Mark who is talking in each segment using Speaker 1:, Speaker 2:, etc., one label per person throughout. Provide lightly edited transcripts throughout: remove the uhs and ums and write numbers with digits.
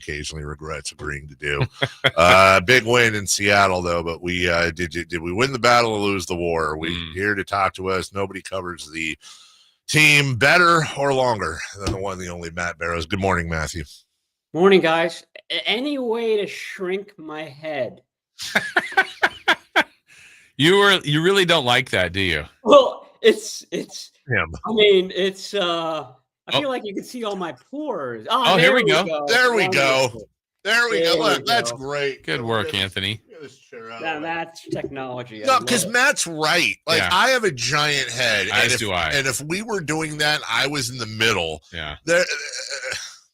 Speaker 1: occasionally regrets agreeing to do. Big win in Seattle, though. But we did we win the battle or lose the war? Here to talk to us. Nobody covers the team better or longer than the one, the only Matt Barrows. Good morning, Matthew.
Speaker 2: Morning, guys. Any way to shrink my head?
Speaker 3: You really don't like that, do you?
Speaker 2: Well, it's
Speaker 1: him.
Speaker 2: I mean, it's I feel like you can see all my pores.
Speaker 3: Oh, here we go.
Speaker 1: There we go. There we go. Look, that's
Speaker 2: go.
Speaker 1: great.
Speaker 3: Good work, Anthony.
Speaker 2: Now that's technology.
Speaker 1: No, because Matt's right. Like,
Speaker 3: Yeah.
Speaker 1: I have a giant head.
Speaker 3: As do I.
Speaker 1: And if we were doing that, I was in the middle.
Speaker 3: Yeah.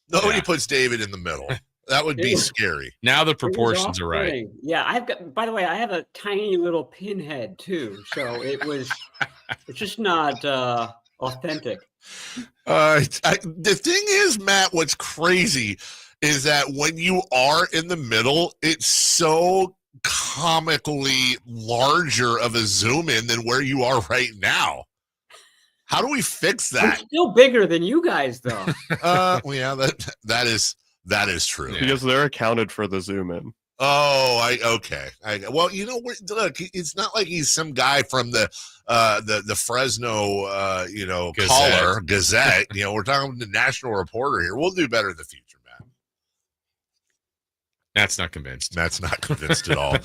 Speaker 1: Nobody puts David in the middle. That would be scary.
Speaker 3: Now the proportions are right.
Speaker 2: Yeah, by the way, I have a tiny little pinhead too. So it's just not authentic.
Speaker 1: The thing is, Matt, what's crazy is that when you are in the middle, it's so comically larger of a zoom in than where you are right now. How do we fix that?
Speaker 2: I'm still bigger than you guys, though.
Speaker 1: Well, yeah, that is true.
Speaker 4: Yeah. Because they're accounted for the zoom in.
Speaker 1: Oh, okay. Well, you know, look, it's not like he's some guy from the Fresno, Gazette. You know, we're talking to the national reporter here. We'll do better in the future, Matt.
Speaker 3: Matt's not convinced.
Speaker 1: Matt's not convinced at all.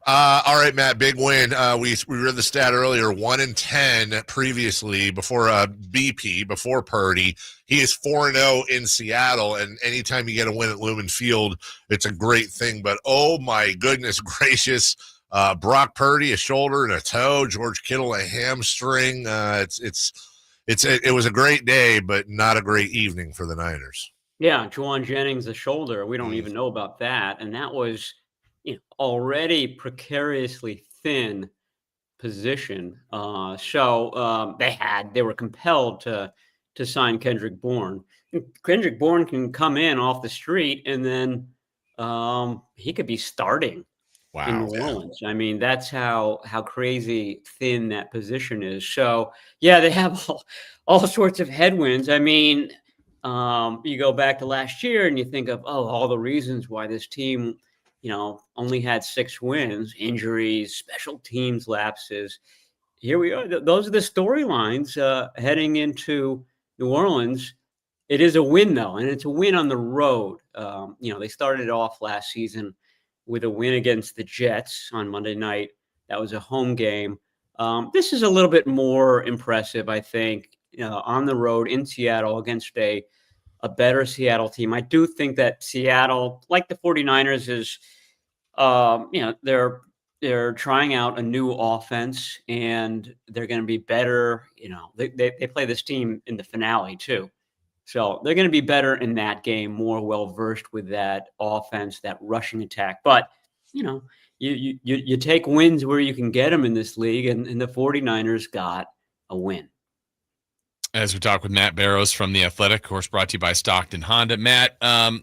Speaker 1: All right, Matt, big win. We read the stat earlier, 1-10 previously before BP, before Purdy. He is 4-0 in Seattle, and anytime you get a win at Lumen Field, it's a great thing. But, oh, my goodness gracious, Brock Purdy, a shoulder and a toe, George Kittle, a hamstring. It was a great day, but not a great evening for the Niners.
Speaker 2: Yeah, Juwan Jennings, a shoulder. We don't even know about that. And that was already precariously thin position. So they were compelled to sign Kendrick Bourne. Kendrick Bourne can come in off the street and then he could be starting in New Orleans. I mean, that's how crazy thin that position is. So, yeah, they have all sorts of headwinds. I mean, you go back to last year and you think of, all the reasons why this team, only had 6 wins, injuries, special teams lapses. Here we are. Those are the storylines heading into New Orleans. It is a win, though, and it's a win on the road. They started off last season with a win against the Jets on Monday night. That was a home game. This is a little bit more impressive, I think, on the road in Seattle against a better Seattle team. I do think that Seattle, like the 49ers, is, they're trying out a new offense and they're going to be better. They play this team in the finale too. So they're going to be better in that game, more well-versed with that offense, that rushing attack. But, you take wins where you can get them in this league, and the 49ers got a win.
Speaker 3: As we talk with Matt Barrows from The Athletic, of course, brought to you by Stockton Honda. Matt,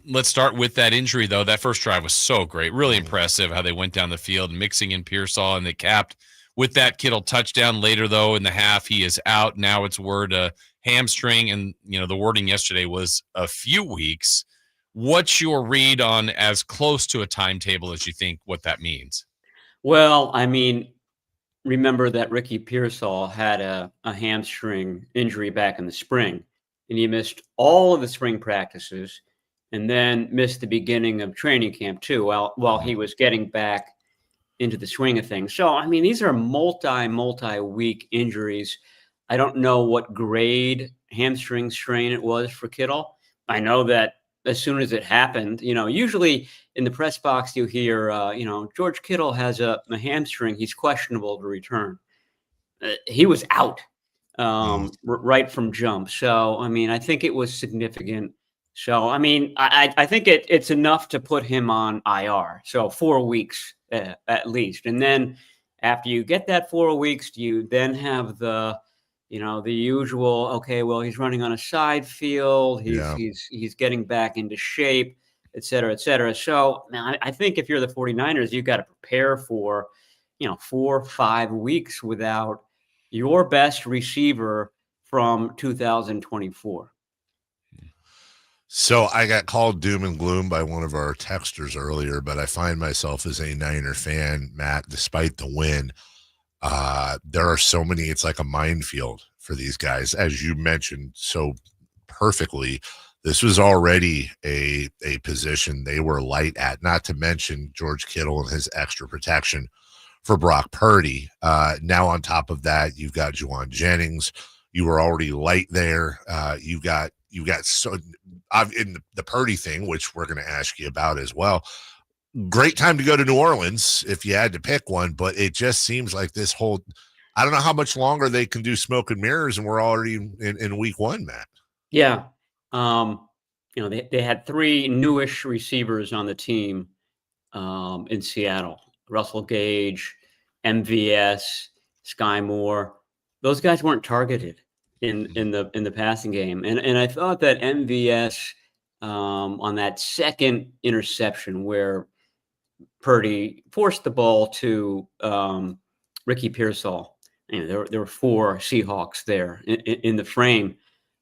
Speaker 3: let's start with that injury, though. That first drive was so great. Really impressive how they went down the field, mixing in Pearsall, and they capped with that Kittle touchdown. Later, though, in the half, he is out. Now it's word hamstring, and, the wording yesterday was a few weeks. What's your read on as close to a timetable as you think what that means?
Speaker 2: Well, I mean, remember that Ricky Pearsall had a hamstring injury back in the spring, and he missed all of the spring practices and then missed the beginning of training camp too while he was getting back into the swing of things. So, I mean, these are multi-week injuries. I don't know what grade hamstring strain it was for Kittle. I know that as soon as it happened, usually in the press box you hear, George Kittle has a hamstring. He's questionable to return. He was out right from jump. So, I mean, I think it was significant. So, I mean, I think it's enough to put him on IR. So 4 weeks at least. And then after you get that 4 weeks, you then have the usual, okay, well, he's running on a side field. He's getting back into shape, et cetera, et cetera. So now I think if you're the 49ers, you've got to prepare for, 4 or 5 weeks without your best receiver from 2024.
Speaker 1: So I got called doom and gloom by one of our texters earlier, but I find myself as a Niner fan, Matt, despite the win. There are so many, it's like a minefield for these guys. As you mentioned so perfectly, this was already a position they were light at, not to mention George Kittle and his extra protection for Brock Purdy. Now on top of that, you've got Juwan Jennings. You were already light there. You got so in the Purdy thing, which we're going to ask you about as well. Great time to go to New Orleans if you had to pick one, but it just seems like this whole, I don't know how much longer they can do smoke and mirrors, and we're already in week one, Matt.
Speaker 2: Yeah. They had 3 newish receivers on the team in Seattle. Russell Gage, MVS, Sky Moore. Those guys weren't targeted in the passing game. And I thought that MVS on that second interception where Purdy forced the ball to Ricky Pearsall. There were 4 Seahawks there in the frame.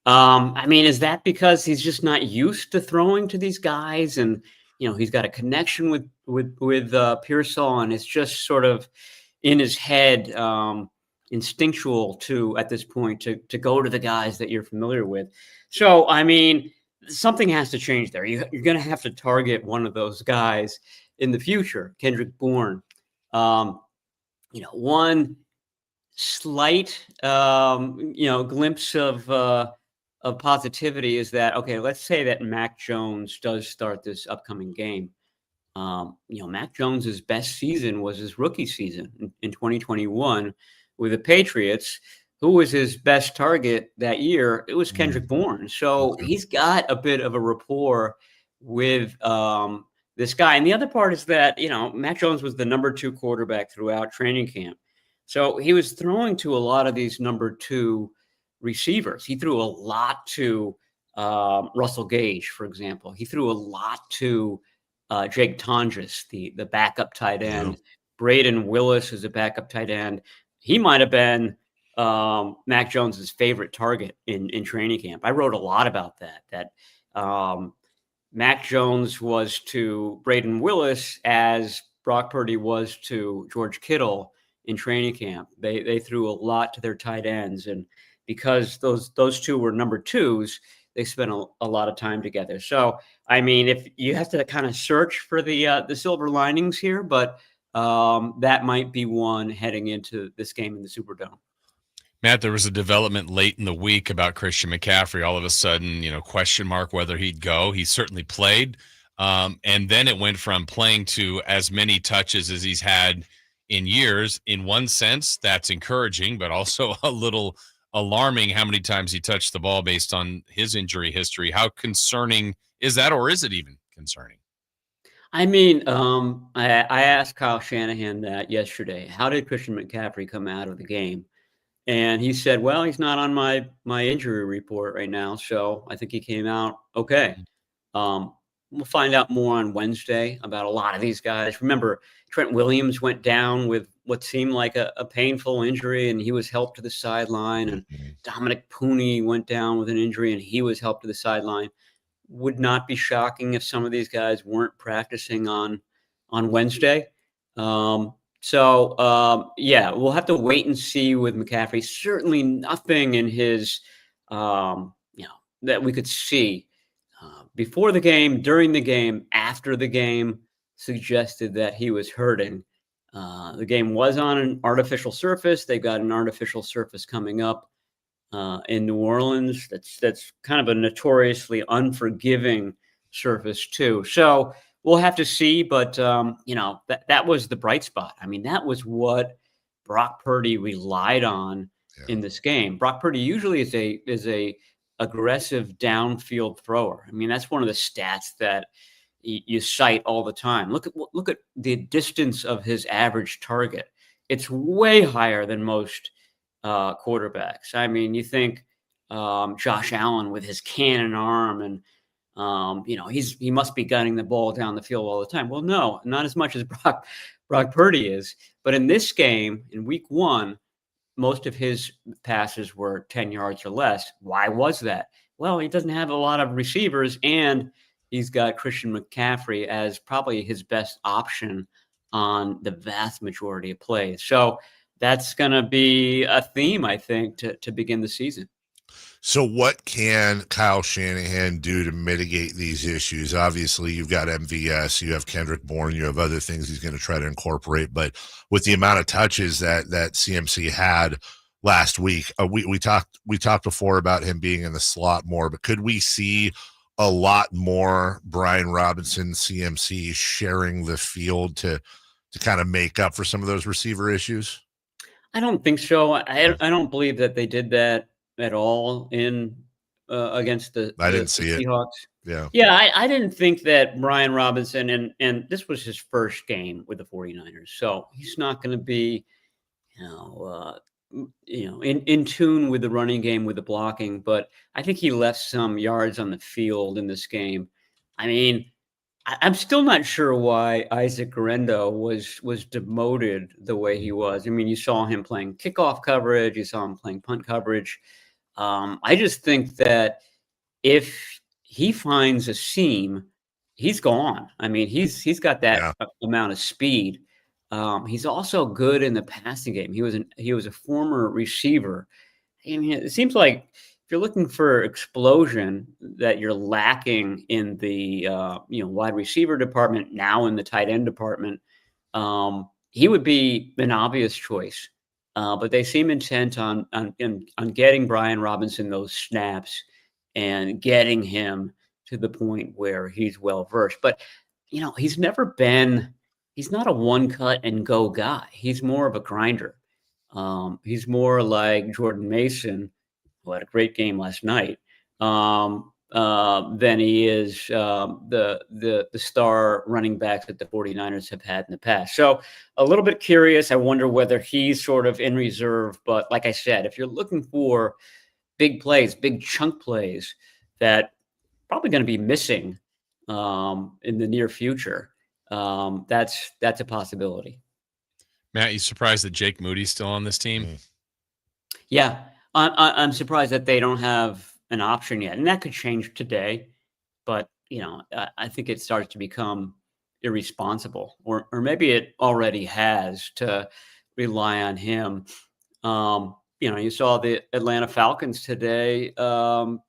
Speaker 2: Is that because he's just not used to throwing to these guys, and he's got a connection with Pearsall, and it's just sort of in his head, instinctual at this point to go to the guys that you're familiar with. So something has to change there. You're going to have to target one of those guys in the future. Kendrick Bourne, one slight glimpse of positivity is that, okay, let's say that Mac Jones does start this upcoming game. Mac Jones's best season was his rookie season in 2021 with the Patriots. Who was his best target that year? It was Kendrick Bourne. So he's got a bit of a rapport with this guy. And the other part is that, Mac Jones was the number 2 quarterback throughout training camp. So he was throwing to a lot of these number 2 receivers. He threw a lot to Russell Gage, for example. He threw a lot to Jake Tondres, the backup tight end. Yeah. Braden Willis is a backup tight end. He might have been Mac Jones's favorite target in training camp. I wrote a lot about that Mac Jones was to Braden Willis as Brock Purdy was to George Kittle in training camp. They threw a lot to their tight ends, and because those 2 were number 2s, they spent a lot of time together. So, if you have to kind of search for the silver linings here, but that might be one heading into this game in the Superdome.
Speaker 3: Matt, there was a development late in the week about Christian McCaffrey. All of a sudden, question mark whether he'd go. He certainly played. And then it went from playing to as many touches as he's had in years. In one sense, that's encouraging, but also a little alarming how many times he touched the ball based on his injury history. How concerning is that, or is it even concerning?
Speaker 2: I asked Kyle Shanahan that yesterday. How did Christian McCaffrey come out of the game? And he said, well, he's not on my injury report right now, so I think he came out okay. We'll find out more on Wednesday about a lot of these guys. Remember, Trent Williams went down with what seemed like a painful injury, and he was helped to the sideline. And Dominic Pooney went down with an injury, and he was helped to the sideline. Would not be shocking if some of these guys weren't practicing on Wednesday. We'll have to wait and see with McCaffrey. Certainly nothing in his, that we could see before the game, during the game, after the game suggested that he was hurting. The game was on an artificial surface. They've got an artificial surface coming up in New Orleans. That's kind of a notoriously unforgiving surface too. So we'll have to see, but that was the bright spot. That was what Brock Purdy relied on in this game. Brock Purdy usually is a aggressive downfield thrower. That's one of the stats that you cite all the time. Look at the distance of his average target. It's way higher than most quarterbacks. You think Josh Allen with his cannon arm and he must be gunning the ball down the field all the time. Well, no, not as much as Brock Purdy is. But in this game, in week 1, most of his passes were 10 yards or less. Why was that? well, he doesn't have a lot of receivers, and he's got Christian McCaffrey as probably his best option on the vast majority of plays. So that's going to be a theme, I think, to begin the season.
Speaker 1: So what can Kyle Shanahan do to mitigate these issues? Obviously, you've got MVS, you have Kendrick Bourne, you have other things he's going to try to incorporate. But with the amount of touches that CMC had last week, we talked before about him being in the slot more. But could we see a lot more Brian Robinson, CMC sharing the field to kind of make up for some of those receiver issues?
Speaker 2: I don't think so. I don't believe that they did that at all in against the
Speaker 1: didn't see it.
Speaker 2: Seahawks.
Speaker 1: Yeah.
Speaker 2: I didn't think that Brian Robinson, and this was his first game with the 49ers, so he's not going to be, in tune with the running game, with the blocking. But I think he left some yards on the field in this game. I mean, I'm still not sure why Isaac Guerrero was demoted the way he was. I mean, you saw him playing kickoff coverage, you saw him playing punt coverage. I just think that if he finds a seam, he's gone. I mean, he's got that amount of speed. He's also good in the passing game. He was a former receiver. I mean, it seems like if you're looking for explosion that you're lacking in the wide receiver department, now in the tight end department, he would be an obvious choice. But they seem intent on getting Brian Robinson those snaps and getting him to the point where he's well versed. But he's never been. He's not a one cut and go guy. He's more of a grinder. He's more like Jordan Mason, who had a great game last night, than he is the star running backs that the 49ers have had in the past. So a little bit curious. I wonder whether he's sort of in reserve. But like I said, if you're looking for big plays, big chunk plays that probably going to be missing in the near future, that's a possibility.
Speaker 3: Matt, you surprised that Jake Moody's still on this team?
Speaker 2: Yeah. I'm surprised that they don't have an option yet, and that could change today. But I think it starts to become irresponsible, or maybe it already has, to rely on him. You saw the Atlanta Falcons today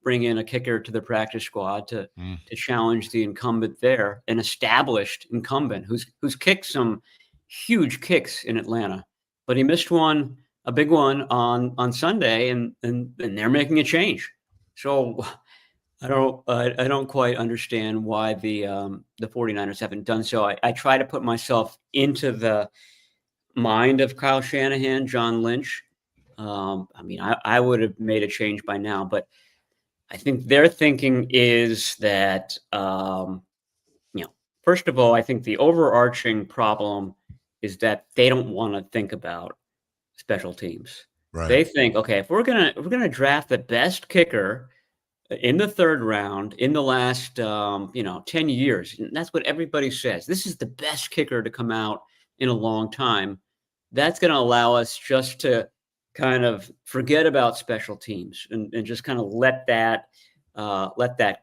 Speaker 2: bring in a kicker to the practice squad to challenge the incumbent there, an established incumbent who's kicked some huge kicks in Atlanta, but he missed one. A big one on Sunday, and they're making a change. So I don't quite understand why the 49ers haven't done so. I try to put myself into the mind of Kyle Shanahan, John Lynch. I would have made a change by now, but I think their thinking is that first of all, I think the overarching problem is that they don't want to think about special teams.
Speaker 1: Right.
Speaker 2: They think, okay, if we're gonna draft the best kicker in the third round in the last 10 years, and that's what everybody says. This is the best kicker to come out in a long time. That's going to allow us just to kind of forget about special teams and just kind of let that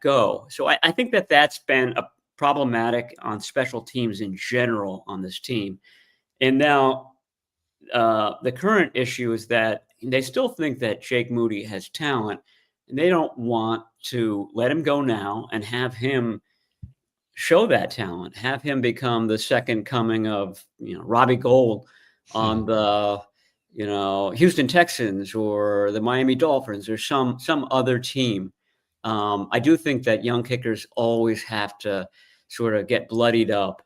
Speaker 2: go. So I think that's been a problematic on special teams in general on this team. And now the current issue is that they still think that Jake Moody has talent, and they don't want to let him go now and have him show that talent, have him become the second coming of Robbie Gould on the Houston Texans or the Miami Dolphins or some other team. I do think that young kickers always have to sort of get bloodied up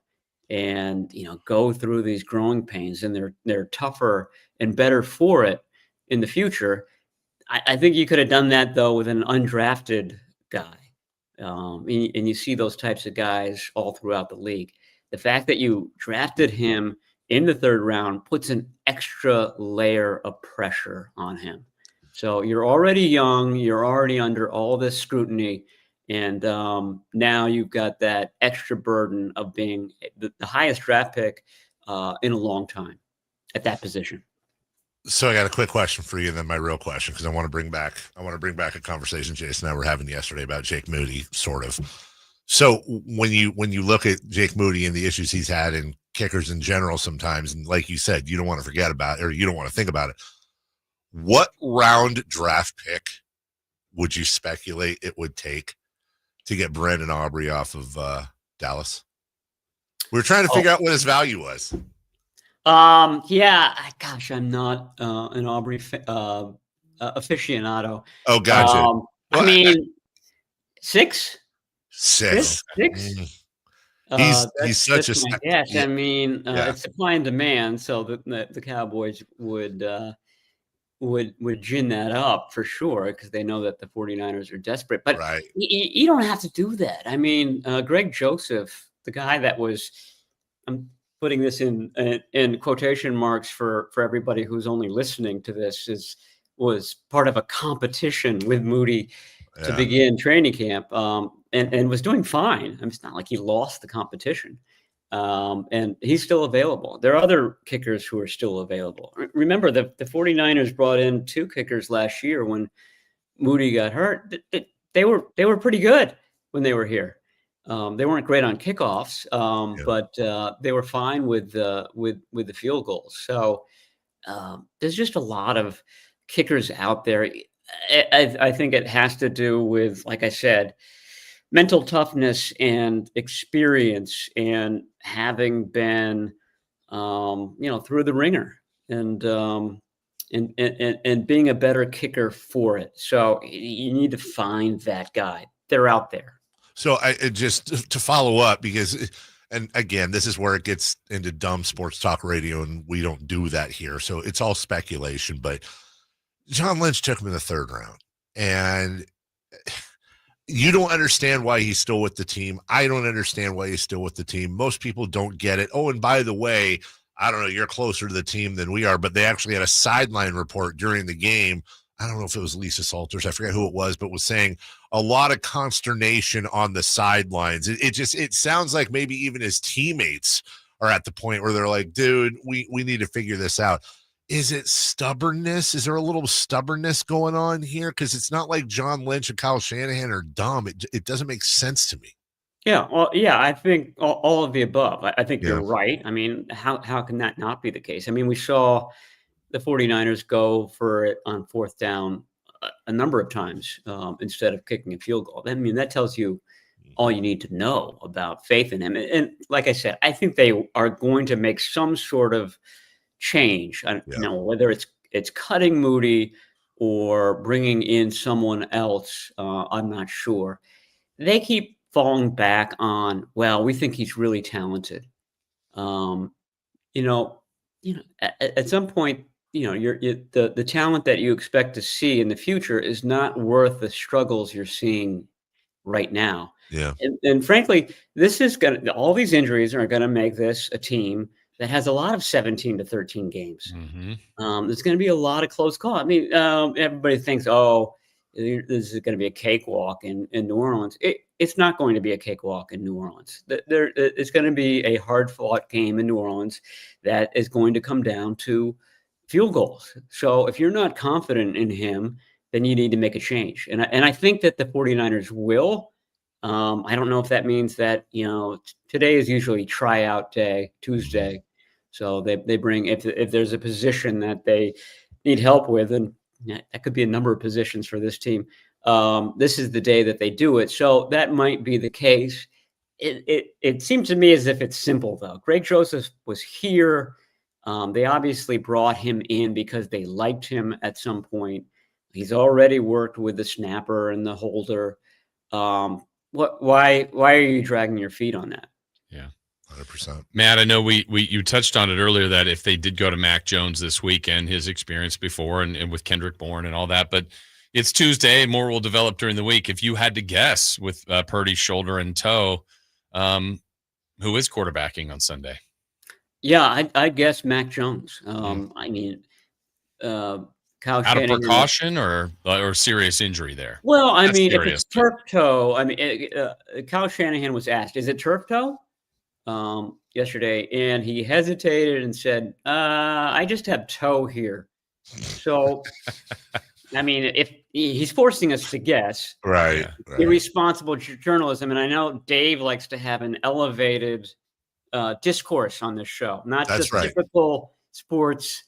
Speaker 2: and go through these growing pains, and they're tougher and better for it in the future. I think you could have done that though with an undrafted guy, and you see those types of guys all throughout the league. The fact that you drafted him in the third round puts an extra layer of pressure on him. So you're already young, you're already under all this scrutiny. And now you've got that extra burden of being the highest draft pick in a long time at that position.
Speaker 1: So I got a quick question for you, and then my real question, because I want to bring back a conversation Jason and I were having yesterday about Jake Moody, sort of. So when you look at Jake Moody and the issues he's had and kickers in general sometimes, and like you said, you don't want to forget about it, or you don't want to think about it. What round draft pick would you speculate it would take to get Brandon Aubrey off of Dallas? We were trying to figure out what his value was.
Speaker 2: Yeah, gosh, I'm not an Aubrey aficionado.
Speaker 1: Oh, gotcha.
Speaker 2: I mean, six.
Speaker 1: Six.
Speaker 2: He's
Speaker 1: He's such a
Speaker 2: guess.
Speaker 1: yeah.
Speaker 2: I mean,
Speaker 1: Yeah.
Speaker 2: it's supply and demand, so the Cowboys would gin that up for sure because they know that the 49ers are desperate. But
Speaker 1: Right.
Speaker 2: you don't have to do that. I mean, Greg Joseph, the guy that was, I'm putting this in quotation marks for everybody who's only listening to this, was part of a competition with Moody to begin training camp, and was doing fine. I mean, it's not like he lost the competition. And he's still available. There are other kickers who are still available. Remember, the 49ers brought in 2 kickers last year when Moody got hurt. They were pretty good when they were here. They weren't great on kickoffs, but they were fine with the field goals. So there's just a lot of kickers out there. I think it has to do with, like I said, mental toughness and experience and having been, through the ringer and being a better kicker for it. So you need to find that guy. They're out there.
Speaker 1: So I just to follow up, because, and again, this is where it gets into dumb sports talk radio, and we don't do that here. So it's all speculation, but John Lynch took him in the 3rd round, and you don't understand why he's still with the team. I don't understand why he's still with the team. Most people don't get it. Oh, and by the way, I don't know, you're closer to the team than we are, but they actually had a sideline report during the game. I don't know if it was Lisa Salters, I forget who it was, but was saying a lot of consternation on the sidelines. It sounds like maybe even his teammates are at the point where they're like, dude, we need to figure this out. Is it stubbornness? Is there a little stubbornness going on here? Because it's not like John Lynch and Kyle Shanahan are dumb. It doesn't make sense to me.
Speaker 2: Yeah, well, yeah, I think all of the above. I think you're right. I mean, how can that not be the case? I mean, we saw the 49ers go for it on 4th down a number of times instead of kicking a field goal. I mean, that tells you all you need to know about faith in him. And like I said, I think they are going to make some sort of change. Whether it's cutting Moody or bringing in someone else, I'm not sure. They keep falling back on, well, we think he's really talented. At some point, the talent that you expect to see in the future is not worth the struggles you're seeing right now.
Speaker 1: Yeah.
Speaker 2: And frankly, all these injuries are going to make this a team that has a lot of 17 to 13 games.
Speaker 3: Mm-hmm.
Speaker 2: There's going to be a lot of close calls. I mean, everybody thinks, this is going to be a cakewalk in New Orleans. It's not going to be a cakewalk in New Orleans. It's going to be a hard-fought game in New Orleans that is going to come down to field goals. So if you're not confident in him, then you need to make a change. And I think that the 49ers will. I don't know if that means that, today is usually tryout day, Tuesday. So they bring, if there's a position that they need help with, and that could be a number of positions for this team, this is the day that they do it. So that might be the case. It seems to me as if it's simple, though. Greg Joseph was here. They obviously brought him in because they liked him at some point. He's already worked with the snapper and the holder. Why are you dragging your feet on that?
Speaker 3: Yeah,
Speaker 1: 100%.
Speaker 3: Matt, I know you touched on it earlier that if they did go to Mac Jones this weekend, his experience before and with Kendrick Bourne and all that, but it's Tuesday and more will develop during the week. If you had to guess with Purdy's shoulder and toe, who is quarterbacking on Sunday?
Speaker 2: Yeah, I guess Mac Jones. I mean, Kyle
Speaker 3: out of precaution or serious injury there?
Speaker 2: Well, I mean, if it's turf toe, I mean, Kyle Shanahan was asked, is it turf toe? Yesterday, and he hesitated and said, I just have toe here. So, I mean, if he's forcing us to guess,
Speaker 1: Right.
Speaker 2: irresponsible journalism, and I know Dave likes to have an elevated discourse on this show, not
Speaker 1: That's
Speaker 2: just
Speaker 1: right.
Speaker 2: typical sports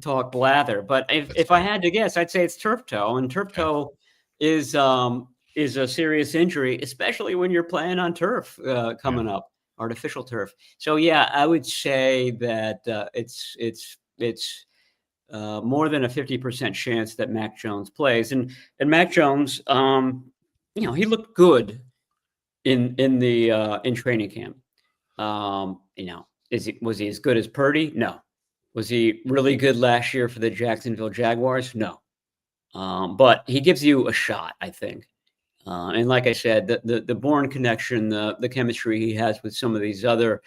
Speaker 2: talk blather. But if I had to guess, I'd say it's turf toe, and turf toe is a serious injury, especially when you're playing on turf coming up, artificial turf. So yeah, I would say that it's more than a 50% chance that Mac Jones plays, and Mac Jones, he looked good in training camp. Was he as good as Purdy? No. Was he really good last year for the Jacksonville Jaguars? No. But he gives you a shot, I think. And like I said, the Bourne connection, the chemistry he has with some of these other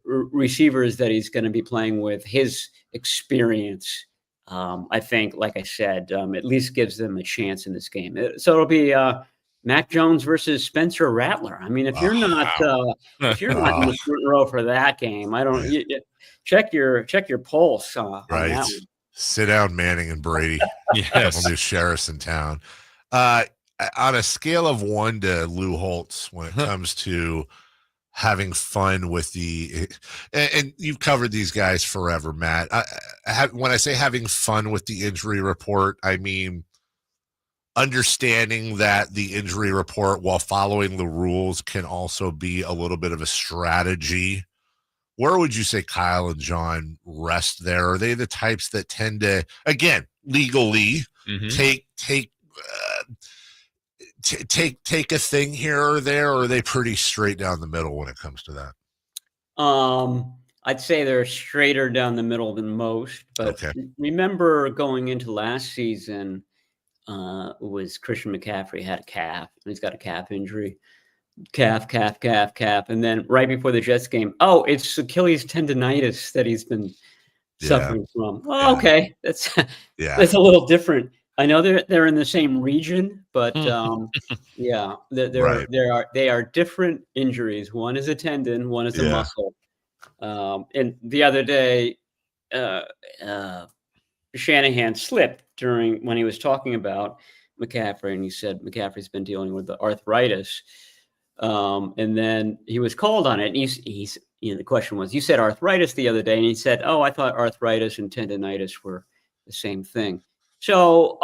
Speaker 2: receivers that he's going to be playing with, his experience, I think, like I said, at least gives them a chance in this game. So it'll be Mac Jones versus Spencer Rattler. I mean, if you're not in the front row for that game, I don't check your pulse on that one.
Speaker 1: Sit down, Manning and Brady. Couple new sheriffs in town. On a scale of 1 to Lou Holtz, when it comes to having fun with and you've covered these guys forever, Matt. When I say having fun with the injury report, I mean understanding that the injury report, while following the rules, can also be a little bit of a strategy. Where would you say Kyle and John rest there? Are they the types that tend to, again, legally take a thing here or there, or are they pretty straight down the middle when it comes to that?
Speaker 2: I'd say they're straighter down the middle than most. But remember going into last season, was Christian McCaffrey had a calf. He's got a calf injury. Calf. And then right before the Jets game, it's Achilles tendonitis that he's been suffering from. Oh, okay. That's a little different. I know they're in the same region, but they are different injuries. One is a tendon, one is a muscle. And the other day, Shanahan slipped when he was talking about McCaffrey, and he said McCaffrey's been dealing with the arthritis. And then he was called on it, and he's the question was, you said arthritis the other day, and he said, I thought arthritis and tendonitis were the same thing. So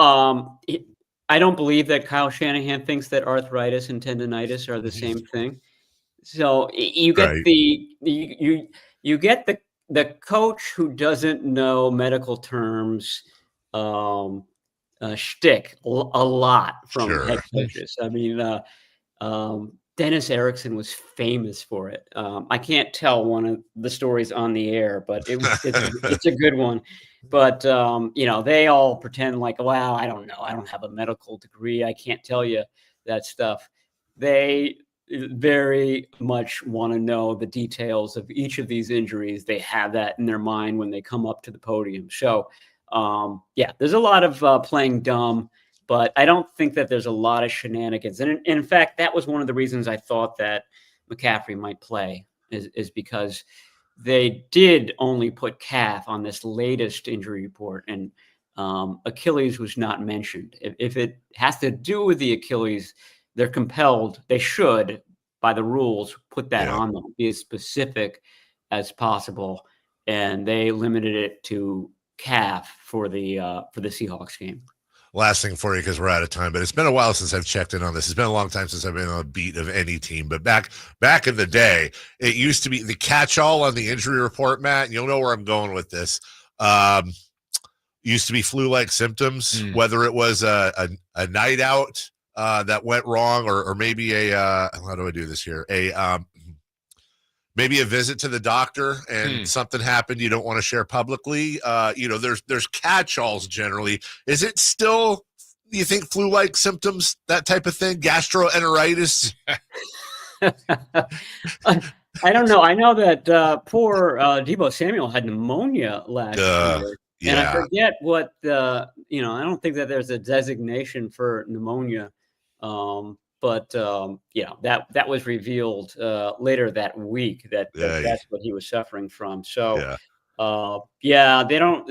Speaker 2: I don't believe that Kyle Shanahan thinks that arthritis and tendonitis are the same thing. So you get you get the coach who doesn't know medical terms shtick a lot from head coaches. I mean, Dennis Erickson was famous for it. I can't tell one of the stories on the air, but it's a good one. But, they all pretend like, wow, I don't know. I don't have a medical degree. I can't tell you that stuff. They very much want to know the details of each of these injuries. They have that in their mind when they come up to the podium. So, there's a lot of playing dumb, but I don't think that there's a lot of shenanigans. And in fact, that was one of the reasons I thought that McCaffrey might play is because they did only put calf on this latest injury report, and Achilles was not mentioned. If it has to do with the Achilles, they're compelled, they should, by the rules, put that on them, be as specific as possible. And they limited it to calf for the Seahawks game.
Speaker 1: Last thing for you, because we're out of time, but it's been a while since I've checked in on this. It's been a long time since I've been on a beat of any team. But back in the day, it used to be the catch-all on the injury report, Matt, and you'll know where I'm going with this. Used to be flu-like symptoms, whether it was a night out that went wrong, or maybe how do I do this here? Maybe a visit to the doctor and something happened you don't want to share publicly. There's catch-alls generally. Is it still, you think, flu-like symptoms, that type of thing? Gastroenteritis?
Speaker 2: I don't know. I know that poor Deebo Samuel had pneumonia last year. And I forget what I don't think that there's a designation for pneumonia. But that was revealed later that week that's what he was suffering from. So, they don't.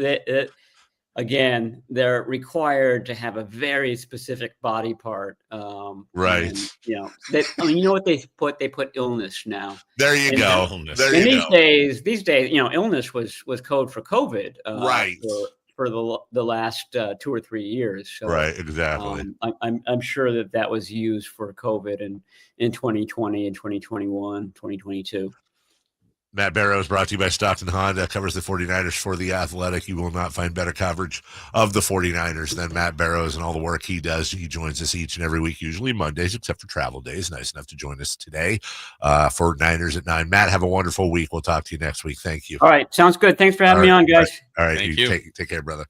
Speaker 2: again, they're required to have a very specific body part.
Speaker 1: Right.
Speaker 2: And, you know, you know what they put? They put illness now.
Speaker 1: There you
Speaker 2: And,
Speaker 1: go.
Speaker 3: illness.
Speaker 1: There
Speaker 2: And
Speaker 1: you
Speaker 2: these
Speaker 1: go.
Speaker 2: days, you know, illness was code for COVID.
Speaker 1: Right.
Speaker 2: For the last 2 or 3 years. So,
Speaker 1: Right. Exactly.
Speaker 2: I'm sure that was used for COVID in 2020 and 2021, 2022.
Speaker 1: Matt Barrows, brought to you by Stockton Honda, covers the 49ers for The Athletic. You will not find better coverage of the 49ers than Matt Barrows and all the work he does. He joins us each and every week, usually Mondays, except for travel days. Nice enough to join us today for Niners at 9. Matt, have a wonderful week. We'll talk to you next week. Thank you.
Speaker 2: All right. Sounds good. Thanks for having me on, guys.
Speaker 1: All right.
Speaker 3: Thank you.
Speaker 1: Take care, brother.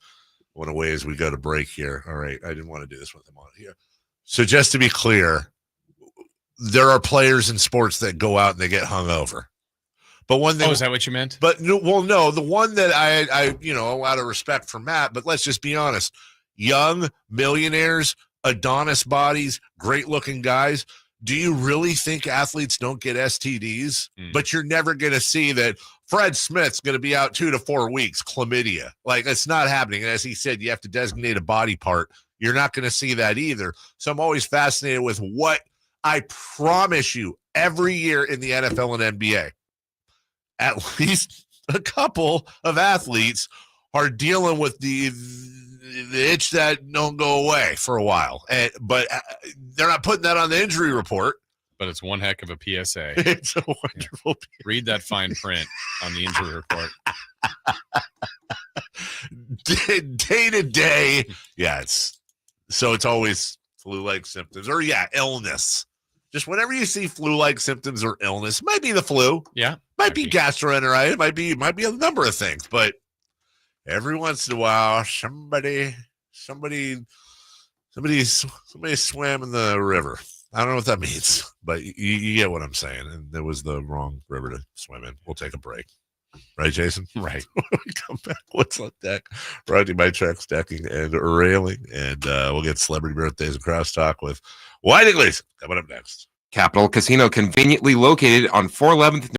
Speaker 1: One away as we go to break here. All right. I didn't want to do this with him on here. So just to be clear, there are players in sports that go out and they get hung over. But one thing,
Speaker 3: is that what you meant?
Speaker 1: But no, the one that I, you know, out of respect for Matt, but let's just be honest, young millionaires, Adonis bodies, great looking guys. Do you really think athletes don't get STDs? But you're never going to see that Fred Smith's going to be out 2 to 4 weeks, chlamydia. Like, it's not happening. And as he said, you have to designate a body part. You're not going to see that either. So I'm always fascinated with what I promise you every year in the NFL and NBA. At least a couple of athletes are dealing with the itch that don't go away for a while. But they're not putting that on the injury report.
Speaker 3: But it's one heck of a PSA.
Speaker 1: It's a wonderful
Speaker 3: Read that fine print on the injury report.
Speaker 1: Day to day. Yeah, it's always flu-like symptoms or illness. Just whenever you see flu-like symptoms or illness, might be the flu.
Speaker 3: Yeah.
Speaker 1: Might be gastroenteritis, might be a number of things, but every once in a while, somebody swam in the river. I don't know what that means, but you get what I'm saying. And it was the wrong river to swim in. We'll take a break. Right, Jason?
Speaker 3: Right.
Speaker 1: When we come back, what's on deck? Brought to you by Track Stacking and Railing. And we'll get celebrity birthdays and crosstalk with White Gleason coming up next.
Speaker 5: Capital Casino, conveniently located on 411th